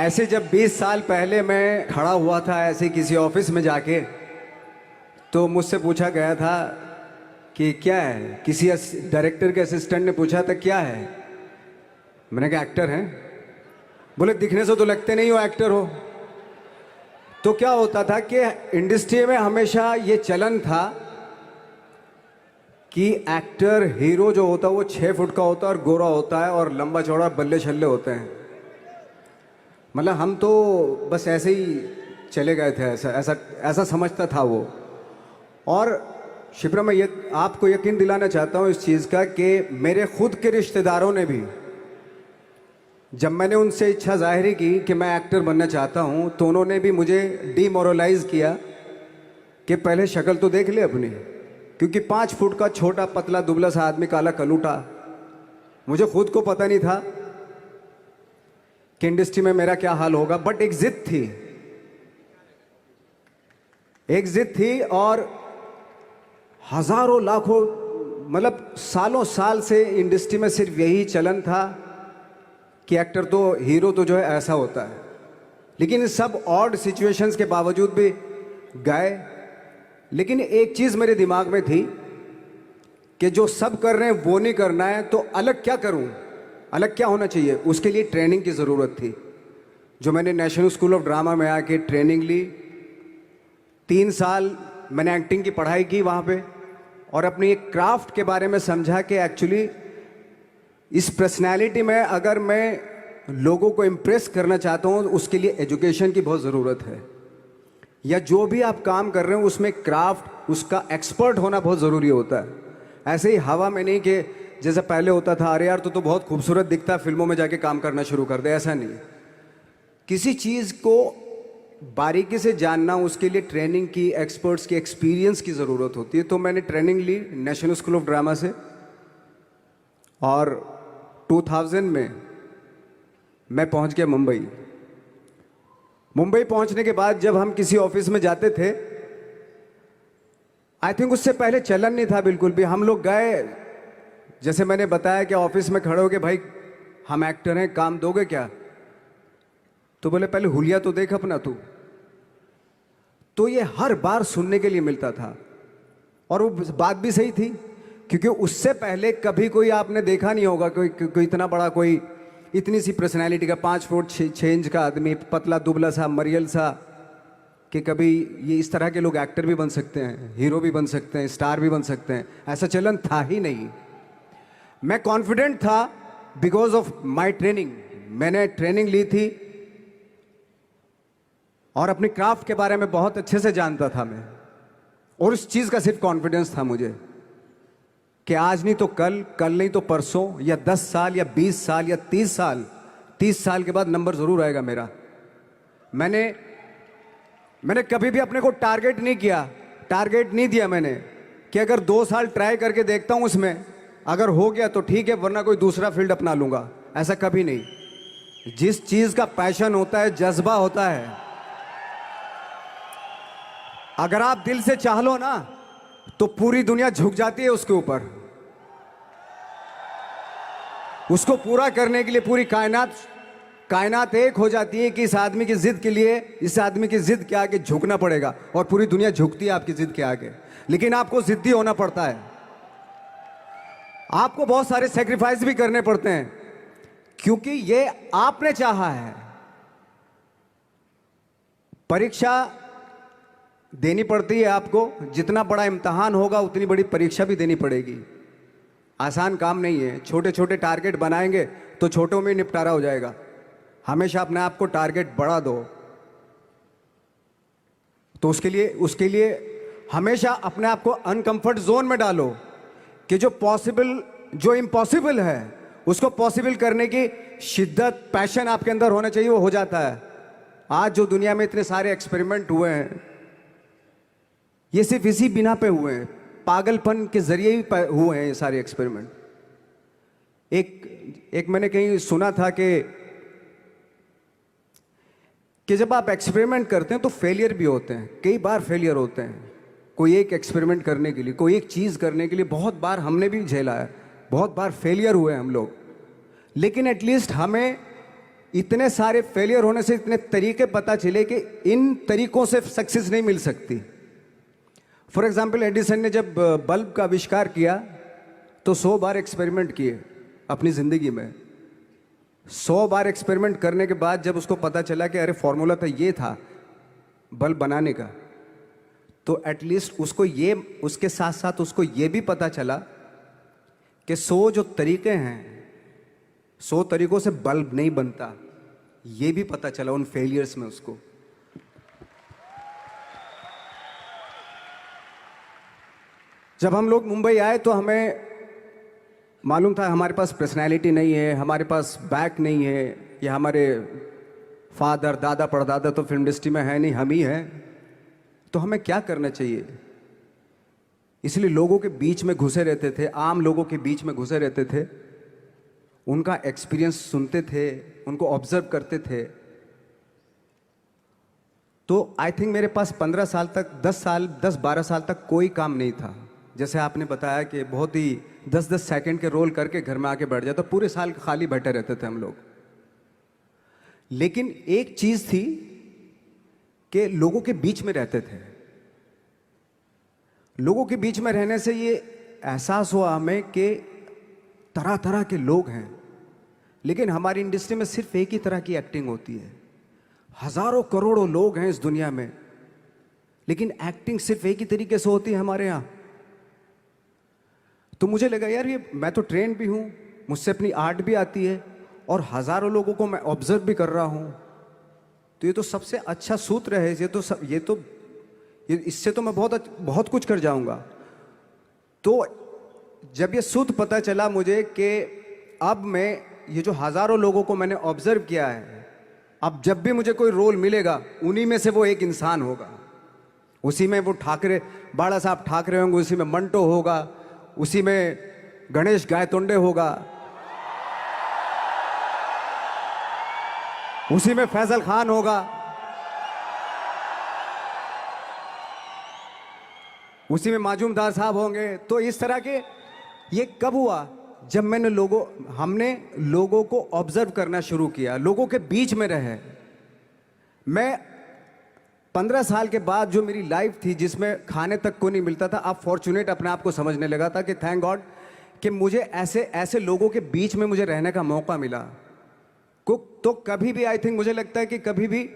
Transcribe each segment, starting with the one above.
ऐसे जब 20 साल पहले मैं खड़ा हुआ था ऐसे किसी ऑफिस में जाके, तो मुझसे पूछा गया था कि क्या है। किसी डायरेक्टर के असिस्टेंट ने पूछा था क्या है। मैंने कहा एक्टर हैं। बोले दिखने से तो लगते नहीं हो एक्टर हो। तो क्या होता था कि इंडस्ट्री में हमेशा ये चलन था कि एक्टर हीरो जो होता है वो 6 फुट का होता है और गोरा होता है और लंबा चौड़ा बल्ले छल्ले होते हैं। मतलब हम तो बस ऐसे ही चले गए थे, ऐसा ऐसा ऐसा समझता था वो। और शिप्रा, मैं ये आपको यकीन दिलाना चाहता हूँ इस चीज़ का कि मेरे खुद के रिश्तेदारों ने भी, जब मैंने उनसे इच्छा जाहिर की कि मैं एक्टर बनना चाहता हूँ, तो उन्होंने भी मुझे डीमोरलाइज किया कि पहले शक्ल तो देख ले अपनी, क्योंकि 5 फुट का छोटा पतला दुबला सा आदमी, काला कलूटा। मुझे खुद को पता नहीं था कि इंडस्ट्री में मेरा क्या हाल होगा, बट एक जिद थी, एक जिद थी। और हजारों लाखों, मतलब सालों साल से इंडस्ट्री में सिर्फ यही चलन था कि एक्टर तो, हीरो तो जो है ऐसा होता है। लेकिन सब ऑड सिचुएशंस के बावजूद भी गए। लेकिन एक चीज़ मेरे दिमाग में थी कि जो सब कर रहे हैं वो नहीं करना है, तो अलग क्या करूं, अलग क्या होना चाहिए। उसके लिए ट्रेनिंग की ज़रूरत थी, जो मैंने नेशनल स्कूल ऑफ ड्रामा में आके ट्रेनिंग ली। 3 साल मैंने एक्टिंग की पढ़ाई की वहाँ पे, और अपनी एक क्राफ्ट के बारे में समझा कि एक्चुअली इस पर्सनैलिटी में अगर मैं लोगों को इम्प्रेस करना चाहता हूँ, उसके लिए एजुकेशन की बहुत ज़रूरत है। या जो भी आप काम कर रहे हो उसमें क्राफ्ट, उसका एक्सपर्ट होना बहुत ज़रूरी होता है। ऐसे ही हवा में नहीं कि जैसे पहले होता था, अरे यार तो बहुत खूबसूरत दिखता, फिल्मों में जाके काम करना शुरू कर दे, ऐसा नहीं। किसी चीज़ को बारीकी से जानना, उसके लिए ट्रेनिंग की, एक्सपर्ट्स की, एक्सपीरियंस की ज़रूरत होती है। तो मैंने ट्रेनिंग ली नेशनल स्कूल ऑफ ड्रामा से, और 2000 में मैं पहुंच गया मुंबई। मुंबई पहुंचने के बाद जब हम किसी ऑफिस में जाते थे, आई थिंक उससे पहले चलन नहीं था बिल्कुल भी। हम लोग गए, जैसे मैंने बताया कि ऑफिस में खड़े हो के, भाई हम एक्टर हैं, काम दोगे क्या। तो बोले पहले हुलिया तो देख अपना तू। तो ये हर बार सुनने के लिए मिलता था, और वो बात भी सही थी, क्योंकि उससे पहले कभी कोई आपने देखा नहीं होगा कोई इतना बड़ा, कोई इतनी सी पर्सनैलिटी का 5 फुट 6 इंच का आदमी, पतला दुबला सा मरियल सा, कि कभी ये इस तरह के लोग एक्टर भी बन सकते हैं, हीरो भी बन सकते हैं, स्टार भी बन सकते हैं। ऐसा चलन था ही नहीं। मैं कॉन्फिडेंट था बिकॉज ऑफ माई ट्रेनिंग। मैंने ट्रेनिंग ली थी और अपनी क्राफ्ट के बारे में बहुत अच्छे से जानता था मैं, और उस चीज़ का सिर्फ कॉन्फिडेंस था मुझे कि आज नहीं तो कल, कल नहीं तो परसों, या 10 साल या 20 साल या 30 साल, 30 साल के बाद नंबर ज़रूर आएगा मेरा। मैंने कभी भी अपने को टारगेट नहीं किया, टारगेट नहीं दिया मैंने कि अगर 2 साल ट्राई करके देखता हूँ, उसमें अगर हो गया तो ठीक है, वरना कोई दूसरा फील्ड अपना लूँगा। ऐसा कभी नहीं। जिस चीज़ का पैशन होता है, जज्बा होता है, अगर आप दिल से चाह लो ना, तो पूरी दुनिया झुक जाती है उसके ऊपर। उसको पूरा करने के लिए पूरी कायनात एक हो जाती है कि इस आदमी की जिद के लिए, इस आदमी की जिद के आगे झुकना पड़ेगा, और पूरी दुनिया झुकती है आपकी जिद के आगे। लेकिन आपको जिद्दी होना पड़ता है, आपको बहुत सारे सेक्रीफाइस भी करने पड़ते हैं, क्योंकि ये आपने चाहा है। परीक्षा देनी पड़ती है आपको, जितना बड़ा इम्तहान होगा उतनी बड़ी परीक्षा भी देनी पड़ेगी। आसान काम नहीं है। छोटे छोटे टारगेट बनाएंगे तो छोटों में निपटारा हो जाएगा। हमेशा अपने आप को टारगेट बढ़ा दो। तो उसके लिए हमेशा अपने आप को अनकंफर्ट जोन में डालो, कि जो इम्पॉसिबल है उसको पॉसिबल करने की शिद्दत, पैशन आपके अंदर होना चाहिए, वो हो जाता है। आज जो दुनिया में इतने सारे एक्सपेरिमेंट हुए हैं, ये सिर्फ इसी बिना पे हुए हैं, पागलपन के जरिए ही हुए हैं ये सारे एक्सपेरिमेंट। एक मैंने कहीं सुना था कि जब आप एक्सपेरिमेंट करते हैं तो फेलियर भी होते हैं, कई बार फेलियर होते हैं। कोई एक एक्सपेरिमेंट करने के लिए, कोई एक चीज़ करने के लिए बहुत बार हमने भी झेला है, बहुत बार फेलियर हुए हम लोग। लेकिन एटलीस्ट हमें इतने सारे फेलियर होने से इतने तरीके पता चले कि इन तरीकों से सक्सेस नहीं मिल सकती। फॉर एग्जाम्पल, एडिसन ने जब बल्ब का आविष्कार किया तो 100 बार एक्सपेरिमेंट किए अपनी ज़िंदगी में। 100 बार एक्सपेरिमेंट करने के बाद जब उसको पता चला कि अरे फॉर्मूला तो ये था बल्ब बनाने का, तो एटलीस्ट उसको ये, उसके साथ साथ उसको ये भी पता चला कि 100 जो तरीके हैं, 100 तरीकों से बल्ब नहीं बनता, ये भी पता चला उन फेलियर्स में उसको। जब हम लोग मुंबई आए तो हमें मालूम था हमारे पास पर्सनैलिटी नहीं है, हमारे पास बैक नहीं है, या हमारे फादर दादा परदादा तो फिल्म इंडस्ट्री में है नहीं, हम ही हैं, तो हमें क्या करना चाहिए। इसलिए लोगों के बीच में घुसे रहते थे, आम लोगों के बीच में घुसे रहते थे, उनका एक्सपीरियंस सुनते थे, उनको ऑब्जर्व करते थे। तो आई थिंक मेरे पास 15 साल तक, 10-12 साल तक कोई काम नहीं था। जैसे आपने बताया कि बहुत ही 10-10 सेकंड के रोल करके घर में आके बैठ जाता, पूरे साल खाली बैठे रहते थे हम लोग। लेकिन एक चीज थी कि लोगों के बीच में रहते थे। लोगों के बीच में रहने से ये एहसास हुआ हमें कि तरह तरह के लोग हैं, लेकिन हमारी इंडस्ट्री में सिर्फ एक ही तरह की एक्टिंग होती है। हजारों करोड़ों लोग हैं इस दुनिया में, लेकिन एक्टिंग सिर्फ एक ही तरीके से होती है हमारे यहाँ। तो मुझे लगा यार, ये मैं तो ट्रेन भी हूँ, मुझसे अपनी आर्ट भी आती है, और हजारों लोगों को मैं ऑब्जर्व भी कर रहा हूँ, तो ये तो सबसे अच्छा सूत्र है। ये इससे तो मैं बहुत कुछ कर जाऊंगा। तो जब ये सूत्र पता चला मुझे कि अब मैं ये जो हजारों लोगों को मैंने ऑब्जर्व किया है, अब जब भी मुझे कोई रोल मिलेगा उन्हीं में से वो एक इंसान होगा। उसी में वो ठाकरे, बाला साहब ठाकरे होंगे, उसी में मंटो होगा, उसी में गणेश गायतोंडे होगा, उसी में फैजल खान होगा, उसी में माजूमदार साहब होंगे। तो इस तरह के, ये कब हुआ? जब हमने लोगों को ऑब्जर्व करना शुरू किया, लोगों के बीच में रहे। मैं 15 साल के बाद जो मेरी लाइफ थी जिसमें खाने तक को नहीं मिलता था, अब फॉर्चुनेट अपने आप को समझने लगा था कि थैंक गॉड कि मुझे ऐसे लोगों के बीच में मुझे रहने का मौका मिला। तो कभी भी, आई थिंक मुझे लगता है कि कभी भी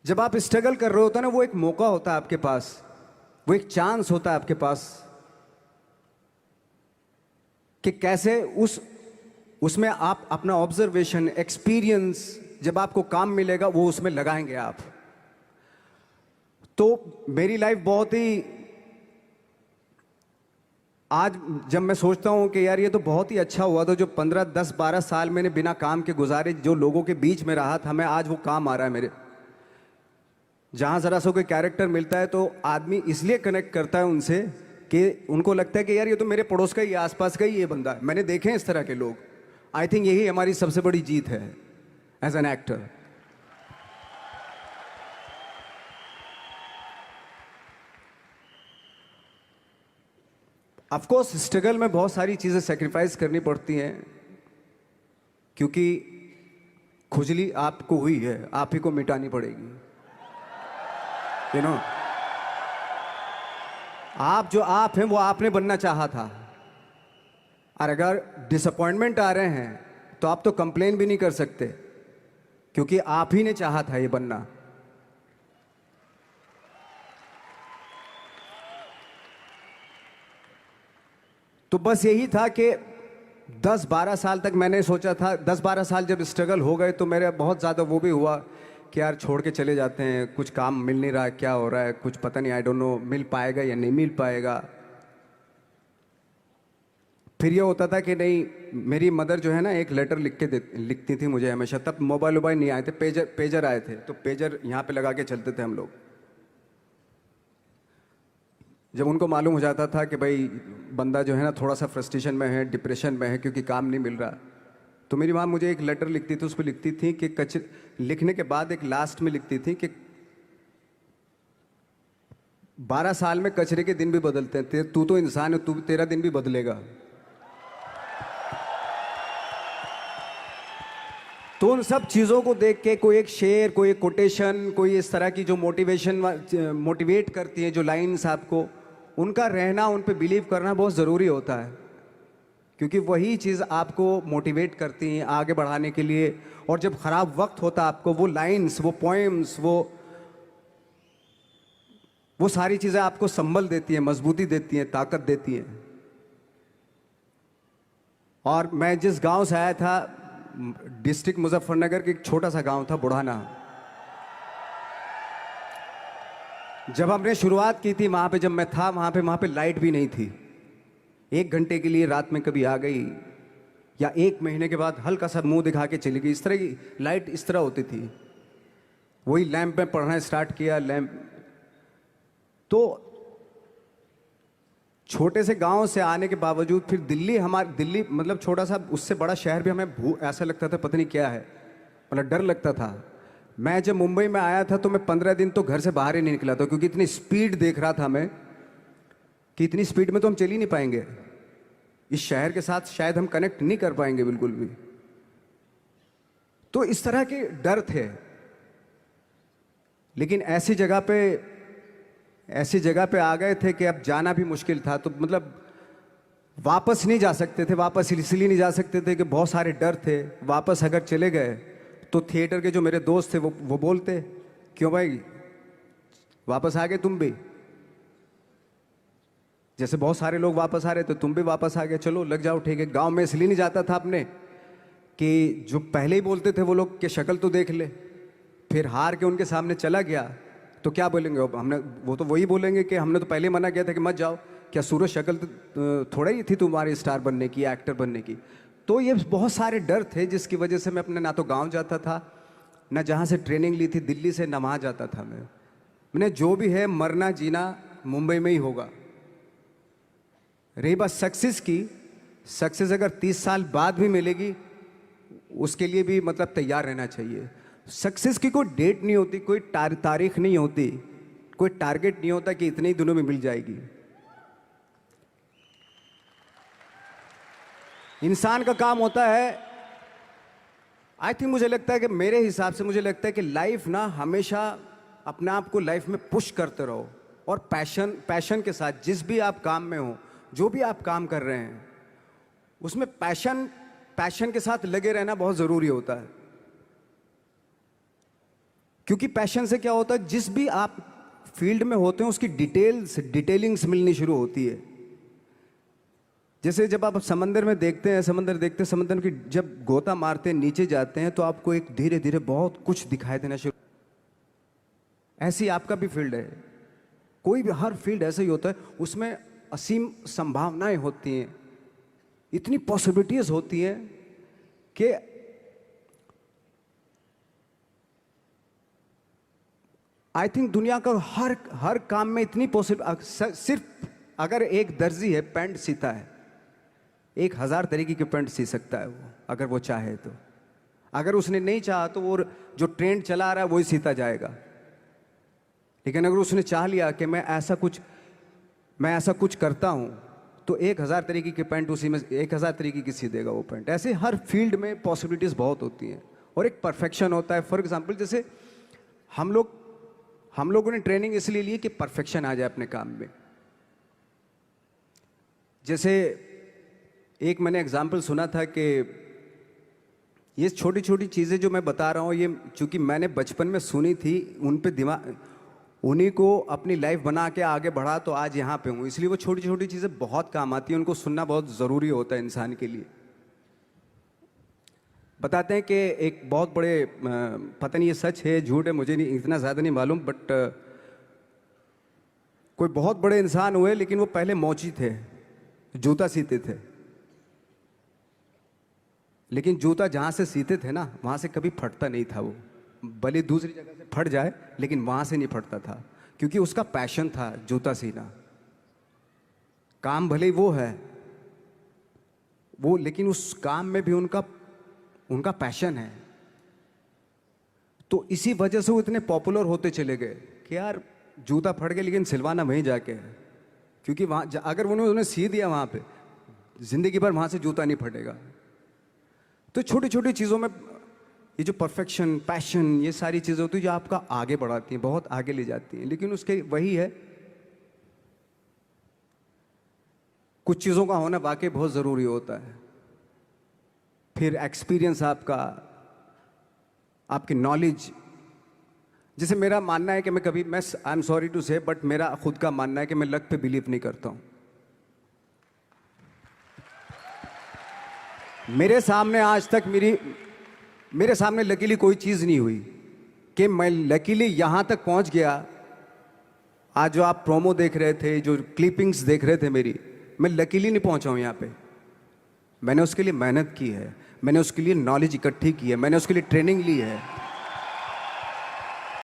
जब आप स्ट्रगल कर रहे होते हैं ना, वो एक मौका होता है आपके पास, वो एक चांस होता है आपके पास कि कैसे उसमें आप अपना ऑब्जर्वेशन, एक्सपीरियंस, जब आपको काम मिलेगा वो उसमें लगाएंगे आप। तो मेरी लाइफ बहुत ही, आज जब मैं सोचता हूं कि यार ये तो बहुत ही अच्छा हुआ, तो जो 15, 10, 12 साल मैंने बिना काम के गुजारे, जो लोगों के बीच में रहा था मैं, आज वो काम आ रहा है मेरे। जहां जरा सा कोई कैरेक्टर मिलता है तो आदमी इसलिए कनेक्ट करता है उनसे कि उनको लगता है कि यार ये तो मेरे पड़ोस का ही, आसपास का ही ये बंदा है। मैंने देखे हैं इस तरह के लोग। आई थिंक यही हमारी सबसे बड़ी जीत है as an actor. Of course struggle में बहुत सारी चीजें सेक्रीफाइस करनी पड़ती हैं, क्योंकि खुजली आपको हुई है, आप ही को मिटानी पड़ेगी। यू नो, आप जो आप हैं वो आपने बनना चाहा था, और अगर डिसअपॉइंटमेंट आ रहे हैं तो आप तो कंप्लेन भी नहीं कर सकते, क्योंकि आप ही ने चाहा था ये बनना। तो बस यही था कि 10-12 साल तक मैंने सोचा था, 10-12 साल जब स्ट्रगल हो गए तो मेरे बहुत ज़्यादा वो भी हुआ कि यार छोड़ के चले जाते हैं, कुछ काम मिल नहीं रहा, क्या हो रहा है कुछ पता नहीं, आई डोंट नो मिल पाएगा या नहीं मिल पाएगा। फिर ये होता था कि नहीं, मेरी मदर जो है ना एक लेटर लिखती थी मुझे हमेशा। तब मोबाइल नहीं आए थे, पेजर आए थे, तो पेजर यहाँ पे लगा के चलते थे हम लोग। जब उनको मालूम हो जाता था कि भाई बंदा जो है ना थोड़ा सा फ्रस्ट्रेशन में है, डिप्रेशन में है क्योंकि काम नहीं मिल रहा, तो मेरी माँ मुझे एक लेटर लिखती थी। उस पर लिखती थी कि लिखने के बाद एक लास्ट में लिखती थी कि 12 साल में कचरे के दिन भी बदलते हैं, तू तो इंसान है, तेरा दिन भी बदलेगा। तो उन सब चीज़ों को देख के कोई एक शेर, कोई एक कोटेशन, कोई इस तरह की जो मोटिवेट करती है जो लाइंस आपको, उनका रहना, उन पे बिलीव करना बहुत ज़रूरी होता है, क्योंकि वही चीज़ आपको मोटिवेट करती हैं आगे बढ़ाने के लिए। और जब ख़राब वक्त होता है आपको, वो लाइंस, वो पोएम्स, वो सारी चीज़ें आपको संबल देती हैं, मजबूती देती हैं, ताकत देती हैं। और मैं जिस गांव से आया था, डिस्ट्रिक्ट मुजफ्फरनगर के एक छोटा सा गांव था बुढ़ाना। जब हमने शुरुआत की थी वहाँ पे, जब मैं था वहाँ पे लाइट भी नहीं थी। 1 घंटे के लिए रात में कभी आ गई, या 1 महीने के बाद हल्का सा मुंह दिखा के चली गई। इस तरह की लाइट इस तरह होती थी। वही लैंप में पढ़ना स्टार्ट किया, लैंप। तो छोटे से गांव से आने के बावजूद फिर दिल्ली मतलब छोटा सा, उससे बड़ा शहर भी हमें ऐसा लगता था पता नहीं क्या है, मतलब डर लगता था। मैं जब मुंबई में आया था तो मैं 15 दिन तो घर से बाहर ही नहीं निकला था, क्योंकि इतनी स्पीड देख रहा था मैं कि इतनी स्पीड में तो हम चल ही नहीं पाएंगे, इस शहर के साथ शायद हम कनेक्ट नहीं कर पाएंगे बिल्कुल भी। तो इस तरह के डर थे। लेकिन ऐसी जगह पे आ गए थे कि अब जाना भी मुश्किल था। तो मतलब वापस नहीं जा सकते थे। वापस इसलिए नहीं जा सकते थे कि बहुत सारे डर थे। वापस अगर चले गए तो थिएटर के जो मेरे दोस्त थे वो बोलते, क्यों भाई वापस आ गए तुम भी, जैसे बहुत सारे लोग वापस आ रहे थे तुम भी वापस आ गए, चलो लग जाओ ठीक है। गांव में इसलिए नहीं जाता था अपने कि जो पहले ही बोलते थे वो लोग कि शक्ल तो देख ले, फिर हार के उनके सामने चला गया तो क्या बोलेंगे अब, वो तो वही बोलेंगे कि हमने तो पहले मना किया था कि मत जाओ, क्या सूरज शक्ल थोड़ा ही थी तुम्हारी स्टार बनने की, एक्टर बनने की। तो ये बहुत सारे डर थे जिसकी वजह से मैं अपने ना तो गांव जाता था, ना जहाँ से ट्रेनिंग ली थी दिल्ली से, ना वहाँ जाता था। मैंने जो भी है मरना जीना मुंबई में ही होगा। रही बात सक्सेस की, सक्सेस अगर 30 साल बाद भी मिलेगी उसके लिए भी मतलब तैयार रहना चाहिए। सक्सेस की कोई डेट नहीं होती, कोई तारीख नहीं होती, कोई टारगेट नहीं होता कि इतने ही दिनों में मिल जाएगी। इंसान का काम होता है, आई थिंक मुझे लगता है कि मेरे हिसाब से मुझे लगता है कि लाइफ ना हमेशा अपने आप को लाइफ में पुश करते रहो, और पैशन के साथ जिस भी आप काम में हो, जो भी आप काम कर रहे हैं उसमें पैशन के साथ लगे रहना बहुत ज़रूरी होता है। क्योंकि पैशन से क्या होता है, जिस भी आप फील्ड में होते हैं उसकी डिटेलिंग्स मिलनी शुरू होती है। जैसे जब आप समंदर में देखते हैं, समंदर की जब गोता मारते हैं, नीचे जाते हैं, तो आपको एक धीरे धीरे बहुत कुछ दिखाई देना शुरू। ऐसी आपका भी फील्ड है, कोई भी हर फील्ड ऐसा ही होता है, उसमें असीम संभावनाएं होती हैं, इतनी पॉसिबिलिटीज होती हैं कि आई थिंक दुनिया का हर काम में इतनी सिर्फ अगर एक दर्जी है पैंट सीता है, 1000 तरीके की पैंट सी सकता है वो, अगर वो चाहे तो। अगर उसने नहीं चाहा तो वो जो ट्रेंड चला रहा है वही सीता जाएगा। लेकिन अगर उसने चाह लिया कि मैं ऐसा कुछ करता हूं, तो 1000 तरीके की पैंट उसी में 1000 तरीके की सी देगा वो पैंट। ऐसे हर फील्ड में पॉसिबिलिटीज बहुत होती हैं, और एक परफेक्शन होता है। फॉर एग्जाम्पल जैसे हम लोगों ने ट्रेनिंग इसलिए ली कि परफेक्शन आ जाए अपने काम में। जैसे एक मैंने एग्जाम्पल सुना था कि ये छोटी छोटी चीज़ें जो मैं बता रहा हूँ, ये चूंकि मैंने बचपन में सुनी थी, उन पे उन्हीं को अपनी लाइफ बना के आगे बढ़ा तो आज यहाँ पे हूँ। इसलिए वो छोटी छोटी चीज़ें बहुत काम आती हैं, उनको सुनना बहुत ज़रूरी होता है इंसान के लिए। बताते हैं कि एक बहुत बड़े, पता नहीं ये सच है झूठ है, मुझे नहीं इतना ज़्यादा नहीं मालूम, बट कोई बहुत बड़े इंसान हुए, लेकिन वो पहले मोची थे, जूता सीते थे। लेकिन जूता जहाँ से सीते थे ना, वहाँ से कभी फटता नहीं था वो, भले दूसरी जगह से फट जाए लेकिन वहाँ से नहीं फटता था, क्योंकि उसका पैशन था जूता सीना। काम भले वो है वो, लेकिन उस काम में भी उनका पैशन है। तो इसी वजह से वो इतने पॉपुलर होते चले गए कि यार जूता फट गया लेकिन सिलवाना वहीं जाके है, क्योंकि वहाँ अगर उन्होंने सी दिया वहाँ पे, जिंदगी भर वहाँ से जूता नहीं फटेगा। तो छोटी छोटी चीज़ों में ये जो परफेक्शन, पैशन, ये सारी चीज़ें होती हैं जो आपका आगे बढ़ाती हैं, बहुत आगे ले जाती हैं। लेकिन उसके वही है, कुछ चीज़ों का होना वाकई बहुत ज़रूरी होता है। फिर एक्सपीरियंस आपका, आपकी नॉलेज। जैसे मेरा मानना है कि मैं कभी, मैं आई एम सॉरी टू से, बट मेरा खुद का मानना है कि मैं लक पे बिलीव नहीं करता हूँ। मेरे सामने आज तक मेरे सामने लकीली कोई चीज़ नहीं हुई कि मैं लकीली यहाँ तक पहुँच गया। आज जो आप प्रोमो देख रहे थे, जो क्लिपिंग्स देख रहे थे मेरी, मैं लकीली नहीं पहुँचा हूँ यहाँ पे। मैंने उसके लिए मेहनत की है, मैंने उसके लिए नॉलेज इकट्ठी की है, मैंने उसके लिए ट्रेनिंग ली है।